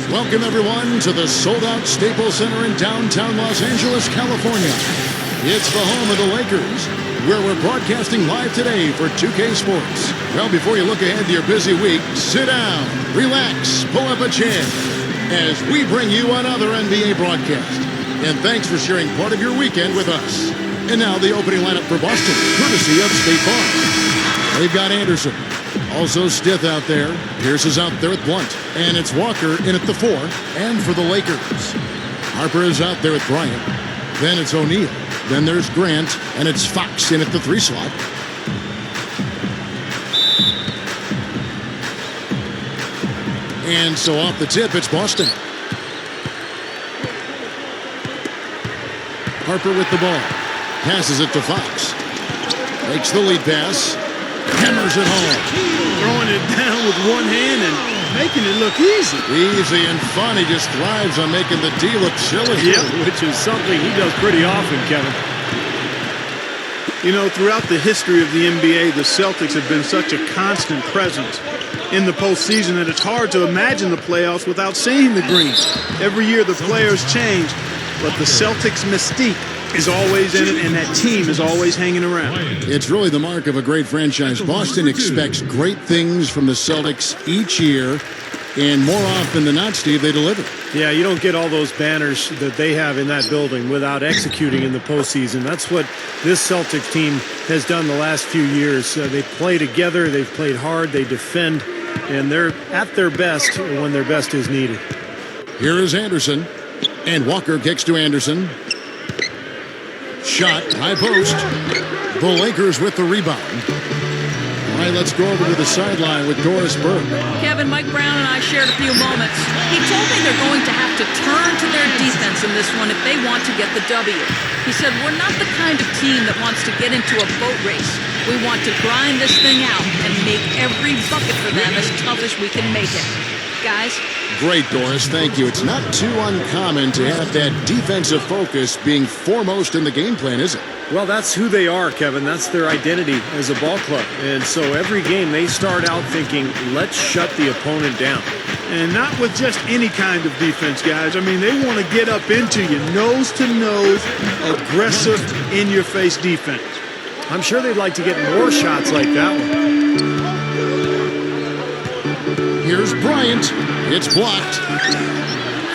Welcome, everyone, to the sold-out Staples Center in downtown Los Angeles, California. It's the home of the Lakers, where we're broadcasting live today for 2K Sports. Well, before you look ahead to your busy week, sit down, relax, pull up a chair, as we bring you another NBA broadcast. And thanks for sharing part of your weekend with us. And now the opening lineup for Boston, courtesy of State Farm. They've got Anderson. Also Stith out there. Pierce is out there with Blunt. And it's Walker in at the 4. And for the Lakers, Harper is out there with Bryant. Then it's O'Neal. Then there's Grant. And it's Fox in at the 3 slot. And so off the tip, it's Boston. Harper with the ball. Passes it to Fox. Takes the lead pass. Hammers it home. Throwing it down with one hand and making it look easy. Easy and fun. He just thrives on making the D look silly. Yep, which is something he does pretty often, Kevin. You know, throughout the history of the NBA, the Celtics have been such a constant presence in the postseason that it's hard to imagine the playoffs without seeing the green. Every year the players change, but the Celtics' mystique is always in it, and that team is always hanging around. It's really the mark of a great franchise. Boston expects great things from the Celtics each year, and more often than not, Steve, they deliver. Yeah, you don't get all those banners that they have in that building without executing in the postseason. That's what this Celtics team has done the last few years. They play together, they've played hard, they defend, and they're at their best when their best is needed. Here is Anderson, and Walker kicks to Anderson. Shot, high post. The Lakers with the rebound. All right, let's go over to the sideline with Doris Burke. Kevin, Mike Brown and I shared a few moments. He told me they're going to have to turn to their defense in this one if they want to get the W. He said, we're not the kind of team that wants to get into a boat race. We want to grind this thing out and make every bucket for them as tough as we can make it. Guys? Great, Doris. Thank you. It's not too uncommon to have that defensive focus being foremost in the game plan, is it? Well, that's who they are, Kevin. That's their identity as a ball club. And so every game they start out thinking, let's shut the opponent down. And not with just any kind of defense, guys. I mean, they want to get up into you, nose-to-nose, aggressive, in-your-face defense. I'm sure they'd like to get more shots like that one. Here's Bryant. It's blocked.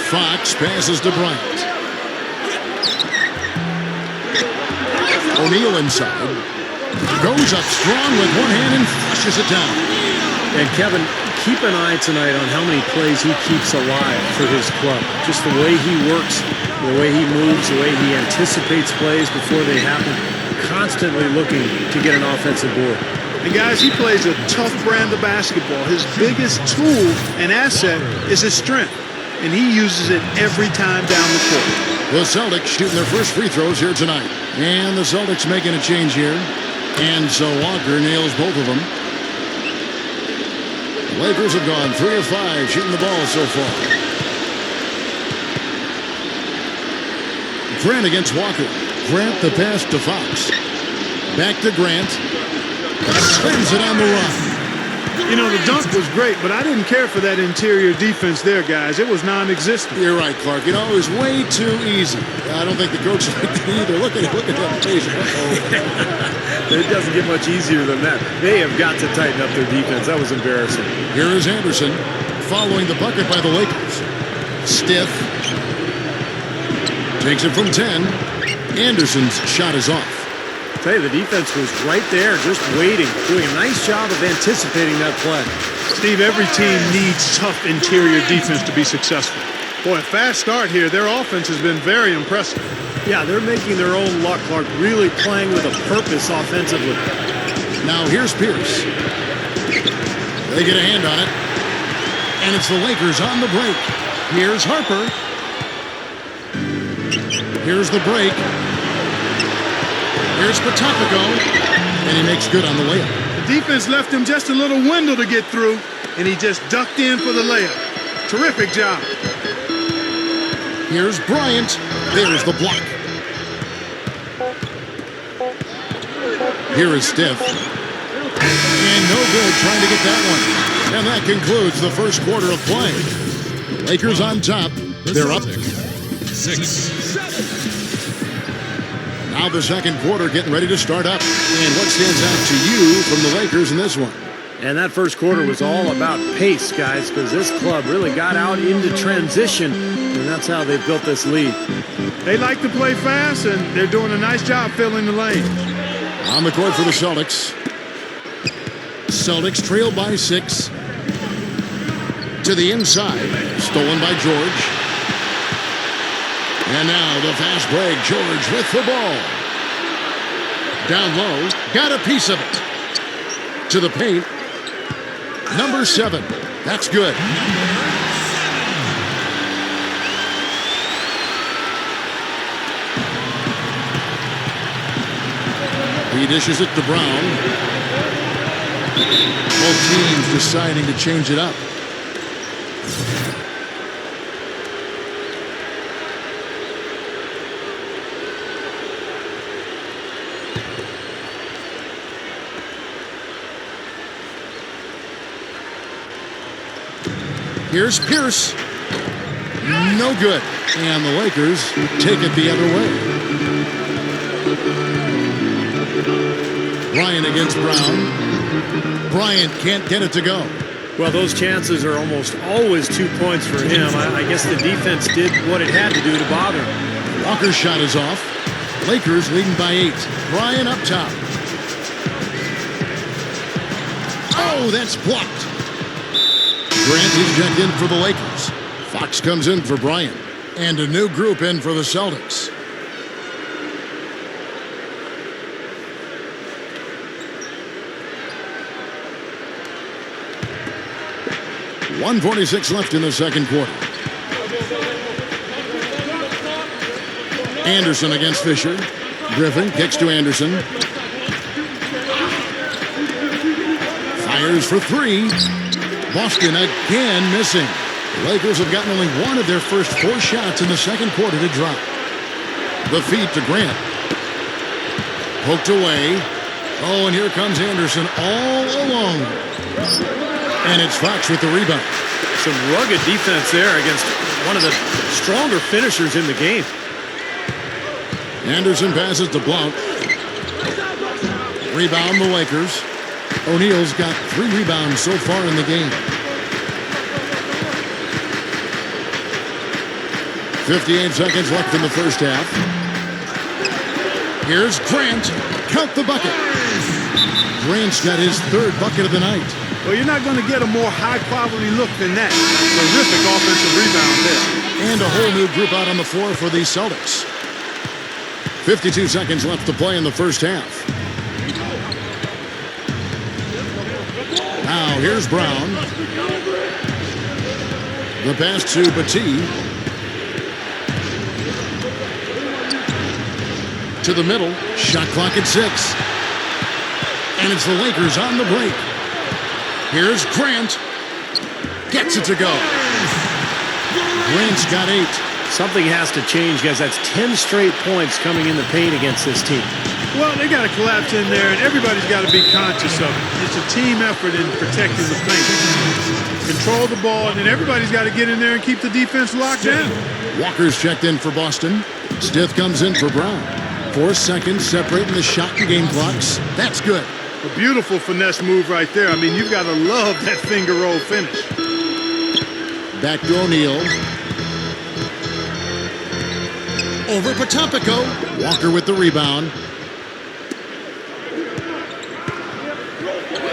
Fox passes to Bryant. O'Neal inside. Goes up strong with one hand and flushes it down. And Kevin, keep an eye tonight on how many plays he keeps alive for his club. Just the way he works, the way he moves, the way he anticipates plays before they happen. Constantly looking to get an offensive board. And guys, he plays a tough brand of basketball. His biggest tool and asset is his strength, and he uses it every time down the court. The Celtics shooting their first free throws here tonight. And the Celtics making a change here. And so Walker nails both of them. The Lakers have gone 3 of 5 shooting the ball so far. Grant against Walker. Grant the pass to Fox. Back to Grant. Slams it on the run. You know, the dunk was great, but I didn't care for that interior defense there, guys. It was non-existent. You're right, Clark. You know, it was way too easy. I don't think the coach liked it either. Look at that face. It doesn't get much easier than that. They have got to tighten up their defense. That was embarrassing. Here is Anderson following the bucket by the Lakers. Stith takes it from 10. Anderson's shot is off. I tell you, the defense was right there, just waiting, doing a nice job of anticipating that play. Steve, every team needs tough interior defense to be successful. Boy, a fast start here. Their offense has been very impressive. Yeah, they're making their own luck, Clark, really playing with a purpose offensively. Now here's Pierce. They get a hand on it. And it's the Lakers on the break. Here's Harper. Here's the break. Here's Patapico, and he makes good on the layup. The defense left him just a little window to get through, and he just ducked in for the layup. Terrific job. Here's Bryant. There's the block. Here is Stith. And no good trying to get that one. And that concludes the first quarter of play. The Lakers on top. They're up. 6. Now the second quarter getting ready to start up. And what stands out to you from the Lakers in this one? And that first quarter was all about pace, guys, because this club really got out into transition, and that's how they built this lead. They like to play fast, and they're doing a nice job filling the lane. On the court for the Celtics. Celtics trail by 6. To the inside. Stolen by George. And now the fast break. George with the ball. Down low. Got a piece of it. To the paint. Number 7. That's good. He dishes it to Brown. Both teams deciding to change it up. Here's Pierce. No good. And the Lakers take it the other way. Bryant against Brown. Bryant can't get it to go. Well, those chances are almost always 2 points for him. I guess the defense did what it had to do to bother him. Walker's shot is off. Lakers leading by 8. Bryant up top. Oh, that's blocked. Grant is checked in for the Lakers. Fox comes in for Bryant. And a new group in for the Celtics. .146 left in the second quarter. Anderson against Fisher. Griffin kicks to Anderson. Fires for 3. Boston again missing. The Lakers have gotten only one of their first 4 shots in the second quarter to drop. The feed to Grant. Poked away. Oh, and here comes Anderson all alone. And it's Fox with the rebound. Some rugged defense there against one of the stronger finishers in the game. Anderson passes to Blount. Rebound the Lakers. O'Neal's got 3 rebounds so far in the game. 58 seconds left in the first half. Here's Grant. Count the bucket. Grant's got his 3rd bucket of the night. Well, you're not going to get a more high-quality look than that. Terrific offensive rebound there. And a whole new group out on the floor for the Celtics. 52 seconds left to play in the first half. Now here's Brown. The pass to Petit. To the middle. Shot clock at 6. And it's the Lakers on the break. Here's Grant. Gets it to go. Grant's got 8. Something has to change, guys. That's 10 straight points coming in the paint against this team. Well, they got to collapse in there, and everybody's got to be conscious of it. It's a team effort in protecting the paint. Control the ball, and then everybody's got to get in there and keep the defense locked down. Walker's checked in for Boston. Stith comes in for Brown. 4 seconds separating the shot and game clocks. That's good. A beautiful finesse move right there. I mean, you've got to love that finger roll finish. Back to O'Neal. Over Potampico. Walker with the rebound.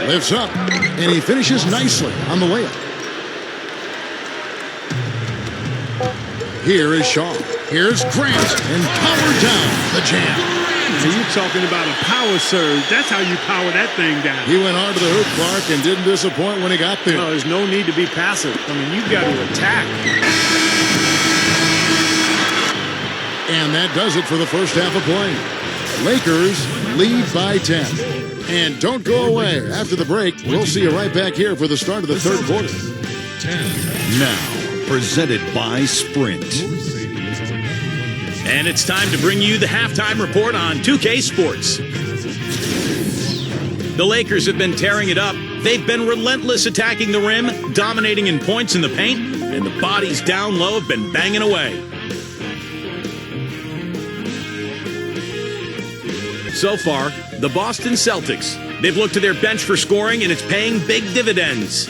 Lifts up, and he finishes nicely on the layup. Here is Shaw. Here's Grant, and power down the jam. So you're talking about a power surge. That's how you power that thing down. He went hard to the hoop, Clark, and didn't disappoint when he got there. No, there's no need to be passive. I mean, you've got to attack. And that does it for the first half of play. Lakers lead by 10. And don't go away. After the break, we'll see you right back here for the start of the third quarter. 10. Now, presented by Sprint. And it's time to bring you the halftime report on 2K Sports. The Lakers have been tearing it up They've been relentless attacking the rim, dominating in points in the paint, and the bodies down low have been banging away. So far, the Boston Celtics. They've looked to their bench for scoring, and it's paying big dividends.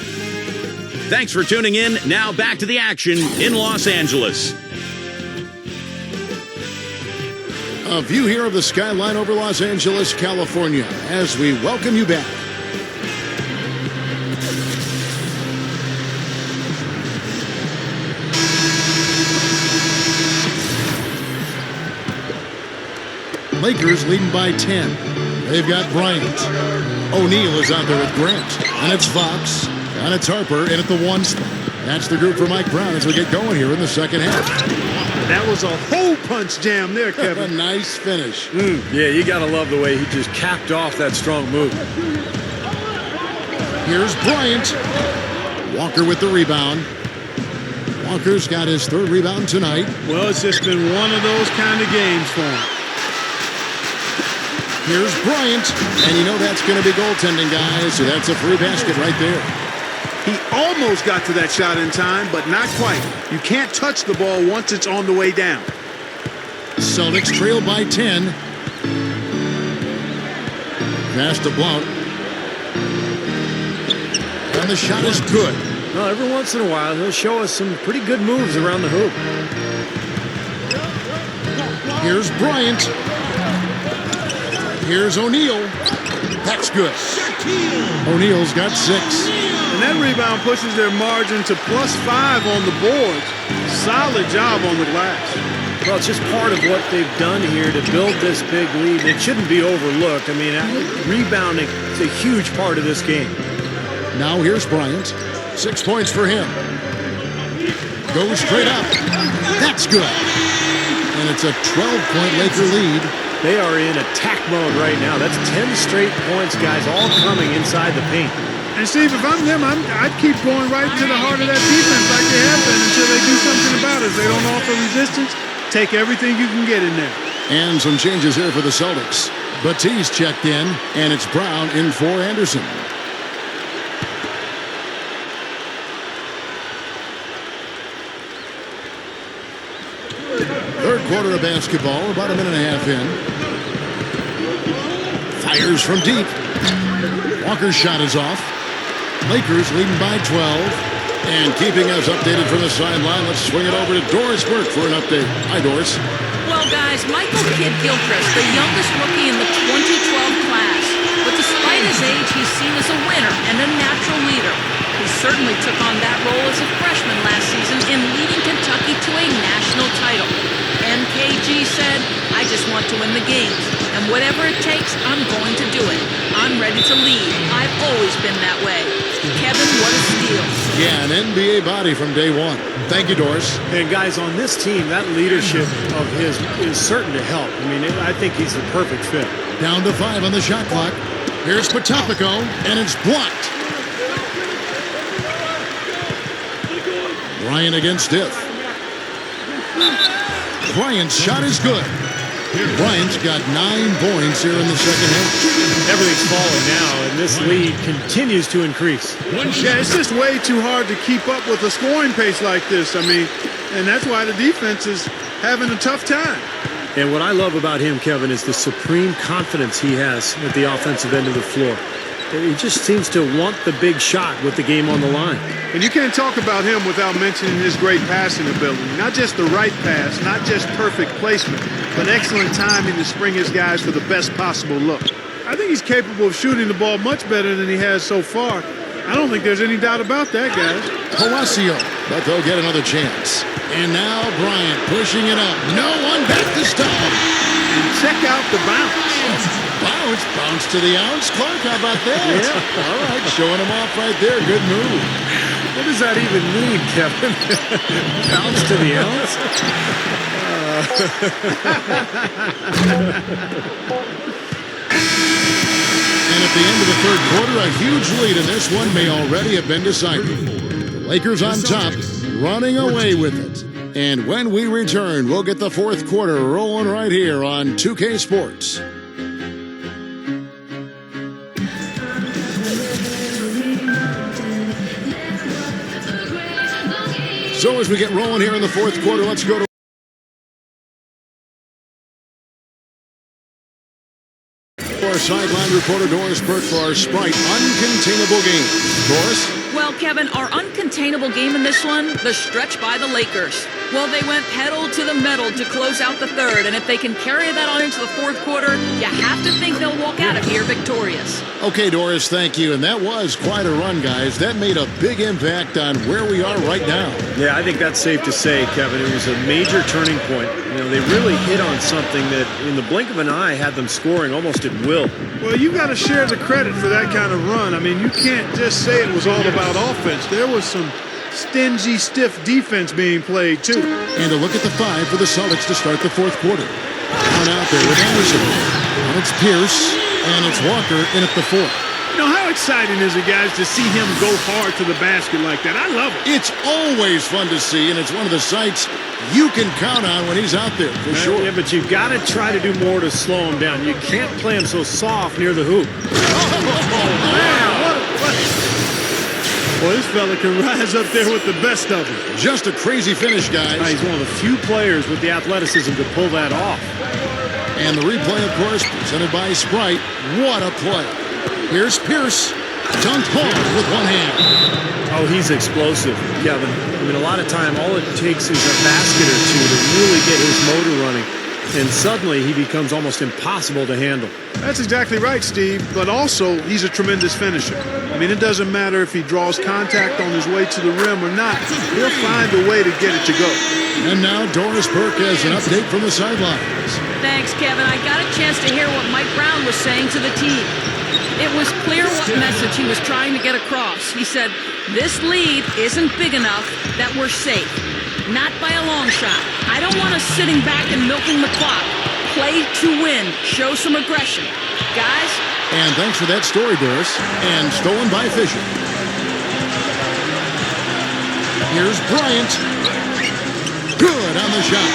Thanks for tuning in. Now back to the action in Los Angeles. A view here of the skyline over Los Angeles, California, as we welcome you back. Lakers leading by 10. They've got Bryant. O'Neal is out there with Grant. And it's Fox. And it's Harper in at the 1 spot. That's the group for Mike Brown as we get going here in the second half. That was a hole punch jam there, A Kevin. nice finish. Yeah, you got to love the way he just capped off that strong move. Here's Bryant. Walker with the rebound. Walker's got his 3rd rebound tonight. Well, it's just been one of those kind of games for him. Here's Bryant. And you know that's going to be goaltending, guys. So that's a free basket right there. He almost got to that shot in time, but not quite. You can't touch the ball once it's on the way down. Celtics trail by 10. Pass to Blount. And the shot is good. Well, every once in a while, he'll show us some pretty good moves around the hoop. Here's Bryant. Here's O'Neal. That's good. O'Neal's got 6. And that rebound pushes their margin to +5 on the boards. Solid job on the glass. Well, it's just part of what they've done here to build this big lead. It shouldn't be overlooked. I mean, rebounding is a huge part of this game. Now here's Bryant. 6 points for him. Goes straight up. That's good. And it's a 12-point Laker lead. They are in attack mode right now. That's 10 straight points, guys, all coming inside the paint. And Steve, if I'm them, I'd keep going right to the heart of that defense like they have been until they do something about it. If they don't offer resistance, take everything you can get in there. And some changes here for the Celtics. Batiste checked in, and it's Brown in for Anderson. Third quarter of basketball, about a minute and a half in. Fires from deep. Walker's shot is off. Lakers leading by 12. And keeping us updated from the sideline, let's swing it over to Doris Burke for an update. Hi, Doris. Well, guys, Michael Kidd-Gilchrist, the youngest rookie in the 2012 class. But despite his age, he's seen as a winner and a natural leader. He certainly took on that role as a freshman last season in leading Kentucky to a national title. MKG said, I just want to win the games, and whatever it takes, I'm going to do it. I'm ready to lead. I've always been that way. Kevin, what a steal. Yeah, an NBA body from day one. Thank you, Doris. And guys, on this team, that leadership of his is certain to help. I mean, I think he's the perfect fit. Down to 5 on the shot clock. Here's Potapico, and it's blocked. Bryant against Stiff. Bryant's shot is good. Bryant's got 9 points here in the second half. Everything's falling now, and this lead continues to increase. Yeah, it's just way too hard to keep up with a scoring pace like this. I mean, and that's why the defense is having a tough time. And what I love about him, Kevin, is the supreme confidence he has at the offensive end of the floor. He just seems to want the big shot with the game on the line. And you can't talk about him without mentioning his great passing ability. Not just the right pass, not just perfect placement, but excellent timing to spring his guys for the best possible look. I think he's capable of shooting the ball much better than he has so far. I don't think there's any doubt about that, guys. Palacio, but they'll get another chance. And now Bryant pushing it up. No one back to stop him. And check out the bounce. Bounce to the ounce. Clark, how about that? Yeah. All right, showing him off right there. Good move. What does that even mean, Kevin? Bounce to the ounce? And at the end of the third quarter, a huge lead, and this one may already have been decided. The Lakers on top, running away with it. And when we return, we'll get the fourth quarter rolling right here on 2K Sports. So as we get rolling here in the fourth quarter, let's go to our sideline reporter, Doris Burke, for our Sprite Uncontainable Game. Doris? Well, Kevin, our uncontainable game in this one, the stretch by the Lakers. Well, they went pedal to the metal to close out the third, and if they can carry that on into the fourth quarter, you have to think they'll walk out of here victorious. Okay, Doris, thank you. And that was quite a run, guys. That made a big impact on where we are right now. Yeah, I think that's safe to say, Kevin. It was a major turning point. You know, they really hit on something that, in the blink of an eye, had them scoring almost at will. Well, you got to share the credit for that kind of run. I mean, you can't just say it was all about offense. There was some stingy, stiff defense being played, too. And a look at the five for the Celtics to start the fourth quarter. Down out there with Anderson. And it's Pierce, and it's Walker in at the fourth. You know, how exciting is it, guys, to see him go hard to the basket like that? I love it. It's always fun to see, and it's one of the sights you can count on when he's out there, for sure. Yeah, but you've got to try to do more to slow him down. You can't play him so soft near the hoop. Well, this fella can rise up there with the best of them. Just a crazy finish, guys. He's one of the few players with the athleticism to pull that off. And the replay, of course, presented by Sprite. What a play. Here's Pierce. Dunked hard with one hand. Oh, he's explosive, Kevin. I mean, a lot of time, all it takes is a basket or two to really get his motor running. And suddenly, he becomes almost impossible to handle. That's exactly right, Steve. But also, he's a tremendous finisher. I mean, it doesn't matter if he draws contact on his way to the rim or not. He'll find a way to get it to go. And now Doris Burke has an update from the sidelines. Thanks, Kevin. I got a chance to hear what Mike Brown was saying to the team. It was clear what message he was trying to get across. He said, this lead isn't big enough that we're safe. Not by a long shot. I don't want us sitting back and milking the clock. Play to win. Show some aggression. Guys? And thanks for that story, Doris. And stolen by Fisher. Here's Bryant. Good on the shot.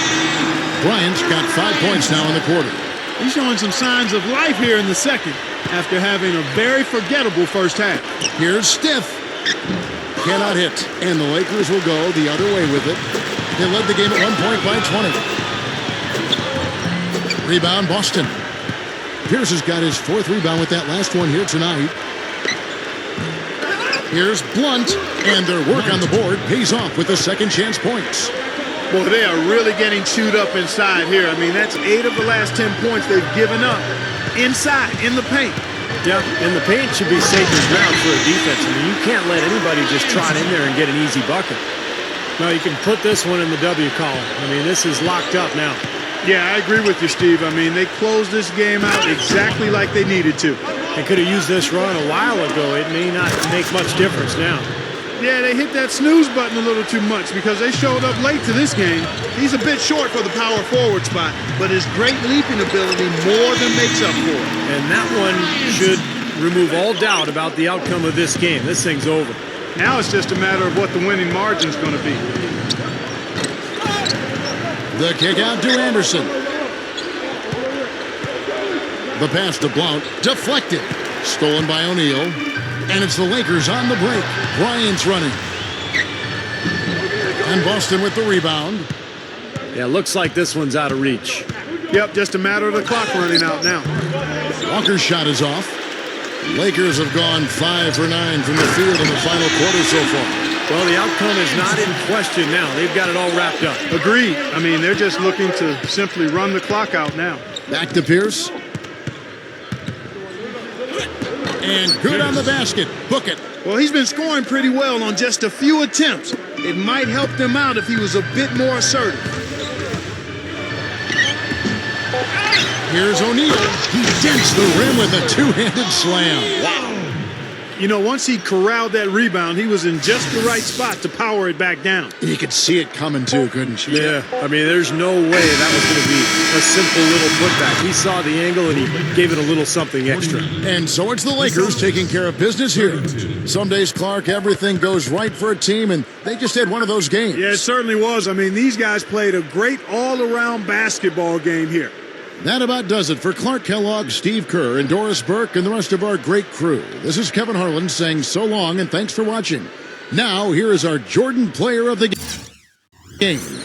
Bryant's got 5 points now in the quarter. He's showing some signs of life here in the second after having a very forgettable first half. Here's Stiff. Cannot hit. And the Lakers will go the other way with it. They led the game at 1 point by 20. Rebound, Boston. Pierce has got his fourth rebound with that last one here tonight. Here's Blunt. And their work on the board pays off with the second chance points. Boy, they are really getting chewed up inside here. I mean, that's 8 of the last 10 points they've given up inside, in the paint. Yeah, and the paint should be sacred ground for a defense. I mean, you can't let anybody just trot in there and get an easy bucket. No, you can put this one in the W column. I mean, this is locked up now. Yeah, I agree with you, Steve. I mean, they closed this game out exactly like they needed to. They could have used this run a while ago. It may not make much difference now. Yeah, they hit that snooze button a little too much because they showed up late to this game. He's a bit short for the power forward spot, but his great leaping ability more than makes up for it. And that one should remove all doubt about the outcome of this game. This thing's over. Now it's just a matter of what the winning margin's going to be. The kick out to Anderson. The pass to Blount. Deflected. Stolen by O'Neal. And it's the Lakers on the break. Bryant's running. And Boston with the rebound. Yeah, looks like this one's out of reach. Yep, just a matter of the clock running out now. Walker's shot is off. Lakers have gone 5 for 9 from the field in the final quarter so far. Well, the outcome is not in question now. They've got it all wrapped up. Agreed. I mean, they're just looking to simply run the clock out now. Back to Pierce. And good on the basket. Book it. Well, he's been scoring pretty well on just a few attempts. It might help them out if he was a bit more assertive. Here's O'Neal. He dents the rim with a two-handed slam. Wow. You know, once he corralled that rebound, he was in just the right spot to power it back down. And you could see it coming too, couldn't you? Yeah, I mean, there's no way that was going to be a simple little putback. He saw the angle and he gave it a little something extra. And so it's the Lakers taking care of business here. Some days, Clark, everything goes right for a team, and they just had one of those games. Yeah, it certainly was. I mean, these guys played a great all-around basketball game here. That about does it for Clark Kellogg, Steve Kerr, and Doris Burke, and the rest of our great crew. This is Kevin Harlan saying so long and thanks for watching. Now, here is our Jordan Player of the Game. game.